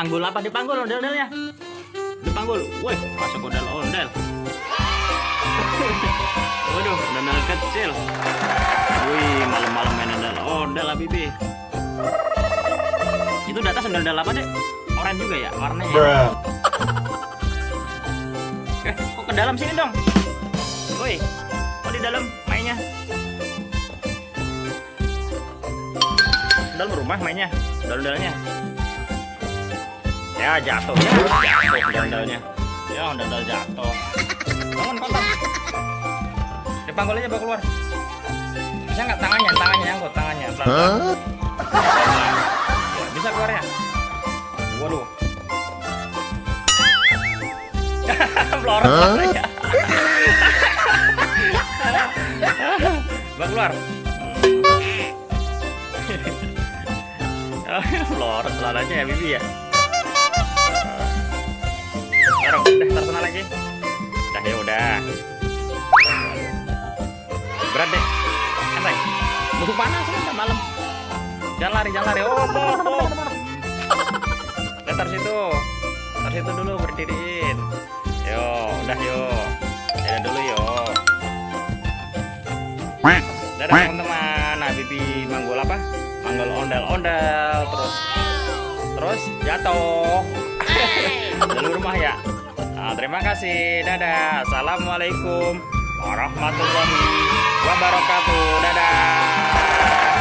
Dipanggul apa? Dipanggul ondel-ondelnya. Dipanggul. Wih, masuk ondel-ondel. Waduh, ondel kecil. Wih, malam-malam main ondel-ondel lah Bibi. Itu di atas ondel-ondel apa deh? Oranye juga ya warnanya. Kok ke dalam sini dong? Woi, kok di dalam mainnya? Dalam rumah mainnya, ondel-ondelnya. Ya jatuh, ondel-ondelnya. Ya ondel-ondel jatuh. Bangun kotor. Dipanggul aja bawa keluar. Bisa nggak tangannya nyangkut tangannya pelan-pelan. Ya, bisa keluar ya? Waduh. Melorot ya. Bawa keluar. Melorot celananya ya Bibi ya. Taruh, taruh sana lagi. Udah ya udah. Berat deh. Santai. Musuh panas udah malam. Jangan lari. Oh. Taruh situ. Taruh situ dulu berdiriin. Yo, udah yo. Ya dulu yo. Dadah teman-teman. Nah, Bibi manggul apa? Manggul ondel-ondel terus jatuh. Dulu rumah ya. Nah, terima kasih. Dadah. Assalamualaikum warahmatullahi wabarakatuh. Dadah.